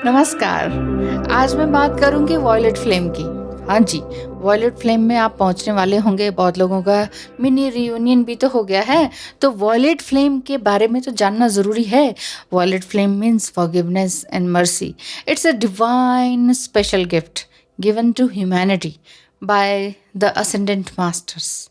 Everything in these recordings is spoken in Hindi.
नमस्कार। आज मैं बात करूँगी वॉयलेट फ्लेम की। हाँ जी, वॉयलेट फ्लेम में आप पहुँचने वाले होंगे, बहुत लोगों का मिनी रियूनियन भी तो हो गया है, तो वॉयलेट फ्लेम के बारे में तो जानना ज़रूरी है। Violet flame means forgiveness and mercy. It's a divine special gift given to humanity by the ascendant masters.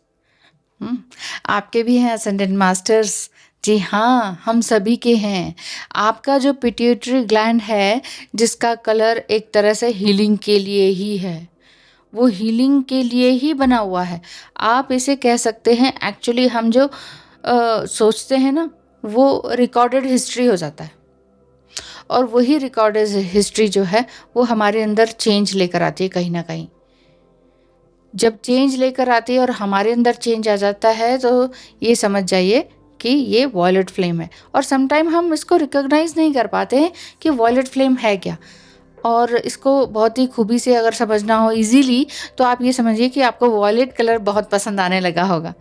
आपके भी हैं असेंडेंट मास्टर्स? जी हाँ, हम सभी के हैं। आपका जो पिट्यूटरी ग्लैंड है, जिसका कलर एक तरह से हीलिंग के लिए ही है, वो हीलिंग के लिए ही बना हुआ है। आप इसे कह सकते हैं, एक्चुअली हम जो सोचते हैं ना, वो रिकॉर्डेड हिस्ट्री हो जाता है, और वही रिकॉर्डेड हिस्ट्री जो है वो हमारे अंदर चेंज लेकर आती है कहीं ना कहीं। जब चेंज लेकर आती है और हमारे अंदर चेंज आ जाता है, तो ये समझ जाइए कि ये वॉयलेट फ्लेम है। और समटाइम हम इसको रिकॉग्नाइज नहीं कर पाते हैं कि वॉयलेट फ्लेम है क्या। और इसको बहुत ही खूबी से अगर समझना हो इजीली, तो आप ये समझिए कि आपको वॉयलेट कलर बहुत पसंद आने लगा होगा।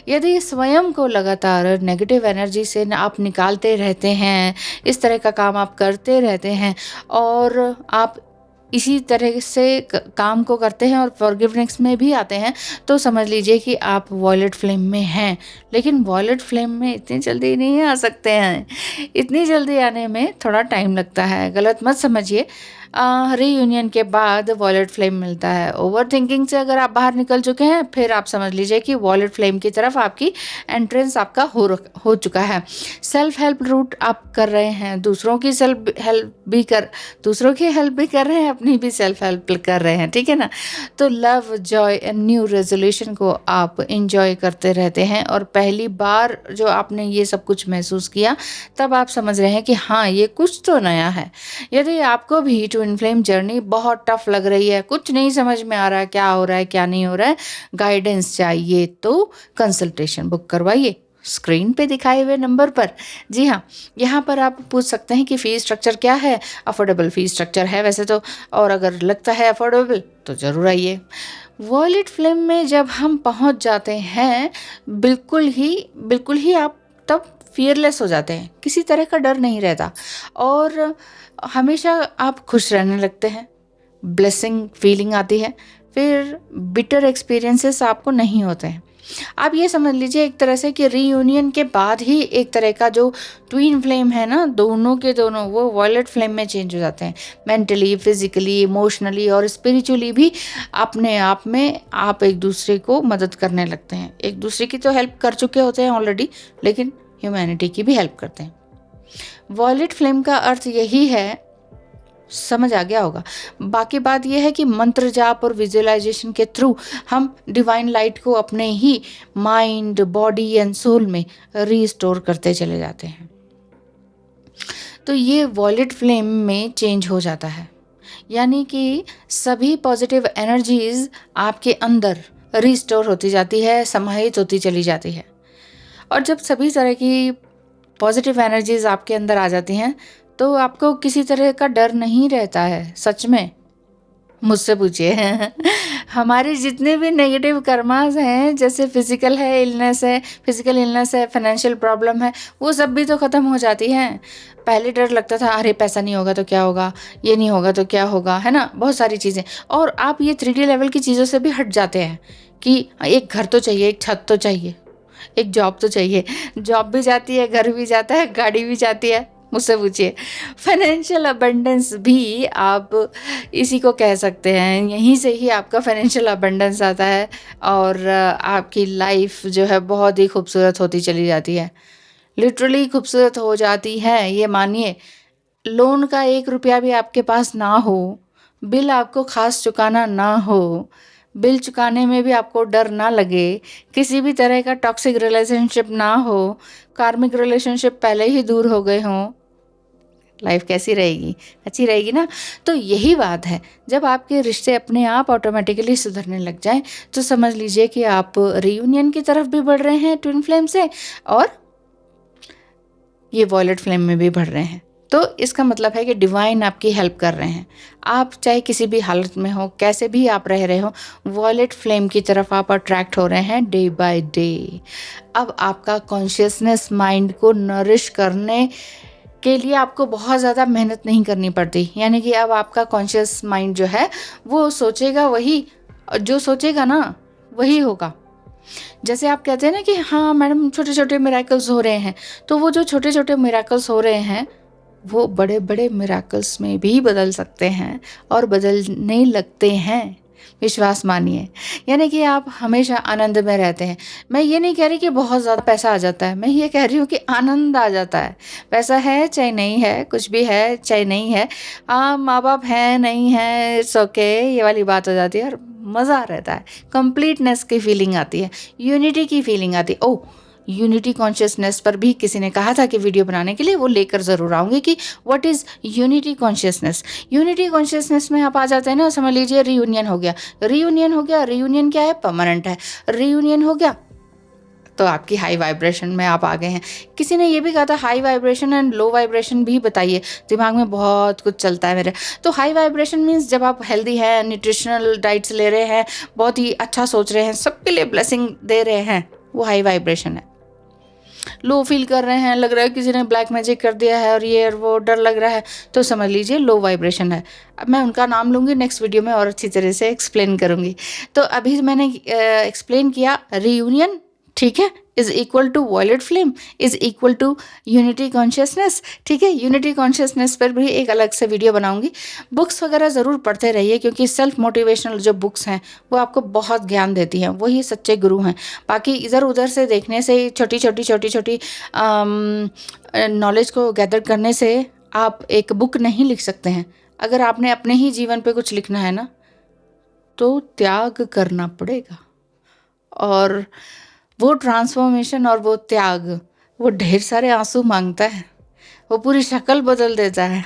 यदि स्वयं को लगातार नेगेटिव एनर्जी से आप निकालते रहते हैं, इस तरह का काम आप करते रहते हैं, और आप इसी तरह से काम को करते हैं और फॉरगिवनेस में भी आते हैं, तो समझ लीजिए कि आप वॉयलेट फ्लेम में हैं। लेकिन वॉयलेट फ्लेम में इतनी जल्दी नहीं आ सकते हैं। इतनी जल्दी आने में थोड़ा टाइम लगता है, गलत मत समझिए। रीयूनियन के बाद वॉयलेट फ्लेम मिलता है। ओवर थिंकिंग से अगर आप बाहर निकल चुके हैं, फिर आप समझ लीजिए कि वॉयलेट फ्लेम की तरफ आपकी एंट्रेंस आपका हो चुका है। सेल्फ हेल्प रूट आप कर रहे हैं, दूसरों की हेल्प भी कर रहे हैं, अपनी भी सेल्फ हेल्प कर रहे हैं, ठीक है ना। तो love, Joy and new resolution को आप इंजॉय करते रहते हैं, और पहली बार जो आपने ये सब कुछ महसूस किया, तब आप समझ रहे हैं कि हाँ, ये कुछ तो नया है। यदि आपको भी ट्विन फ्लेम जर्नी बहुत टफ लग रही है, कुछ नहीं समझ में आ रहा है, क्या हो रहा है क्या नहीं हो रहा है, गाइडेंस चाहिए, तो कंसल्टेशन बुक करवाइए स्क्रीन पे दिखाए हुए नंबर पर। जी हाँ, यहाँ पर आप पूछ सकते हैं कि फ़ीस स्ट्रक्चर क्या है। अफोर्डेबल फ़ीस स्ट्रक्चर है वैसे तो, और अगर लगता है अफोर्डेबल तो ज़रूर आइए। वॉयलेट फ्लेम में जब हम पहुँच जाते हैं, बिल्कुल ही आप तब फियरलेस हो जाते हैं, किसी तरह का डर नहीं रहता, और हमेशा आप खुश रहने लगते हैं। ब्लेसिंग फीलिंग आती है, फिर बिटर एक्सपीरियंसेस आपको नहीं होते हैं। आप ये समझ लीजिए एक तरह से कि रीयूनियन के बाद ही एक तरह का जो ट्विन फ्लेम है ना, दोनों के दोनों वो वॉयलेट फ्लेम में चेंज हो जाते हैं। मेंटली, फिजिकली, इमोशनली और स्पिरिचुअली भी अपने आप में आप एक दूसरे को मदद करने लगते हैं। एक दूसरे की तो हेल्प कर चुके होते हैं ऑलरेडी, लेकिन ह्यूमैनिटी की भी हेल्प करते हैं। वॉयलेट फ्लेम का अर्थ यही है, समझ आ गया होगा। बाकी बात यह है कि मंत्र जाप और विजुअलाइजेशन के थ्रू हम डिवाइन लाइट को अपने ही माइंड, बॉडी एंड सोल में रीस्टोर करते चले जाते हैं। तो ये वॉयलेट फ्लेम में चेंज हो जाता है, यानी कि सभी पॉजिटिव एनर्जीज आपके अंदर रीस्टोर होती जाती है, समाहित होती चली जाती है। और जब सभी तरह की पॉजिटिव एनर्जीज आपके अंदर आ जाती हैं, तो आपको किसी तरह का डर नहीं रहता है। सच में मुझसे पूछिए हमारे जितने भी नेगेटिव कर्मास हैं, जैसे फिजिकल इलनेस है, फाइनेंशियल प्रॉब्लम है, वो सब भी तो ख़त्म हो जाती हैं। पहले डर लगता था, अरे पैसा नहीं होगा तो क्या होगा, ये नहीं होगा तो क्या होगा, है ना, बहुत सारी चीज़ें। और आप ये 3D लेवल की चीज़ों से भी हट जाते हैं कि एक घर तो चाहिए, एक छत तो चाहिए, एक जॉब तो चाहिए। जॉब भी जाती है, घर भी जाता है, गाड़ी भी जाती है। मुझसे पूछिए, फाइनेंशियल अबंडेंस भी आप इसी को कह सकते हैं। यहीं से ही आपका फाइनेंशियल अबंडेंस आता है, और आपकी लाइफ जो है बहुत ही खूबसूरत होती चली जाती है। लिटरली खूबसूरत हो जाती है, ये मानिए। लोन का 1 रुपया भी आपके पास ना हो, बिल आपको खास चुकाना ना हो, बिल चुकाने में भी आपको डर ना लगे, किसी भी तरह का टॉक्सिक रिलेशनशिप ना हो, कार्मिक रिलेशनशिप पहले ही दूर हो गए हों, लाइफ कैसी रहेगी? अच्छी रहेगी ना। तो यही बात है, जब आपके रिश्ते अपने आप ऑटोमेटिकली सुधरने लग जाएं, तो समझ लीजिए कि आप रियूनियन की तरफ भी बढ़ रहे हैं ट्विन फ्लेम से, और ये वॉयलेट फ्लेम में भी बढ़ रहे हैं। तो इसका मतलब है कि डिवाइन आपकी हेल्प कर रहे हैं। आप चाहे किसी भी हालत में हो, कैसे भी आप रह रहे हो, वॉयलेट फ्लेम की तरफ आप अट्रैक्ट हो रहे हैं डे बाय डे। अब आपका कॉन्शियसनेस माइंड को नरिश करने के लिए आपको बहुत ज़्यादा मेहनत नहीं करनी पड़ती। यानी कि अब आपका कॉन्शियस माइंड जो है वो सोचेगा वही, जो सोचेगा ना वही होगा। जैसे आप कहते हैं ना कि हाँ मैडम छोटे छोटे मिराकल्स हो रहे हैं, तो वो जो छोटे छोटे मिराकल्स हो रहे हैं वो बड़े बड़े मिराकल्स में भी बदल सकते हैं और बदलने लगते हैं, विश्वास मानिए। यानी कि आप हमेशा आनंद में रहते हैं। मैं ये नहीं कह रही कि बहुत ज़्यादा पैसा आ जाता है, मैं ये कह रही हूँ कि आनंद आ जाता है। पैसा है चाहे नहीं है, कुछ भी है चाहे नहीं है, माँ बाप हैं नहीं है, इट्स ओके, ये वाली बात हो जाती है और मज़ा रहता है। कंप्लीटनेस की फीलिंग आती है, यूनिटी की फीलिंग आती है। ओह, यूनिटी कॉन्शियसनेस पर भी किसी ने कहा था कि वीडियो बनाने के लिए, वो लेकर ज़रूर आऊँगी कि what is unity consciousness. Unity consciousness में आप आ जाते हैं ना, समझ लीजिए रियूनियन हो गया, रियूनियन हो गया, रियूनियन क्या है, परमानेंट है। रियूनियन हो गया तो आपकी हाई वाइब्रेशन में आप आ गए हैं। किसी ने ये भी कहा था high vibration and low vibration भी बताइए, दिमाग में बहुत कुछ चलता है मेरे। तो हाई वाइब्रेशन मीन्स जब आप हेल्दी हैं, न्यूट्रिशनल डाइट्स ले रहे हैं, बहुत ही अच्छा सोच रहे हैं, सबके लिए ब्लेसिंग दे रहे हैं, वो हाई वाइब्रेशन है। लो फील कर रहे हैं, लग रहा है किसी ने ब्लैक मैजिक कर दिया है और ये और वो, डर लग रहा है, तो समझ लीजिए लो वाइब्रेशन है। अब मैं उनका नाम लूँगी नेक्स्ट वीडियो में और अच्छी तरह से एक्सप्लेन करूँगी। तो अभी मैंने एक्सप्लेन किया रियूनियन, ठीक है, is equal to violet flame, is equal to unity consciousness. ठीक है, यूनिटी कॉन्शियसनेस पर भी एक अलग से वीडियो बनाऊंगी। बुक्स वगैरह ज़रूर पढ़ते रहिए, क्योंकि सेल्फ मोटिवेशनल जो बुक्स हैं वो आपको बहुत ज्ञान देती हैं, वही सच्चे गुरु हैं। बाकी इधर उधर से देखने से, छोटी छोटी नॉलेज को गैदर करने से आप एक बुक नहीं लिख सकते हैं। अगर आपने अपने ही जीवन पे कुछ लिखना है ना, तो त्याग करना पड़ेगा। और वो ट्रांसफॉर्मेशन और वो त्याग, वो ढेर सारे आंसू मांगता है, वो पूरी शक्ल बदल देता है।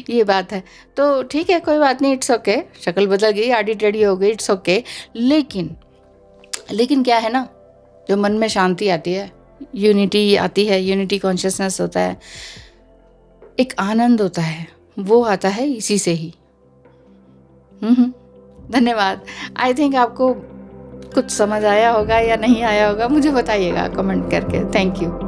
ये बात है। तो ठीक है, कोई बात नहीं, इट्स ओके, शक्ल बदल गई, आड़ी टेढ़ी हो गई, इट्स ओके। लेकिन क्या है ना, जो मन में शांति आती है, यूनिटी आती है, यूनिटी कॉन्शियसनेस होता है, एक आनंद होता है, वो आता है इसी से ही। धन्यवाद। आई थिंक आपको कुछ समझ आया होगा या नहीं आया होगा, मुझे बताइएगा कमेंट करके। Thank you.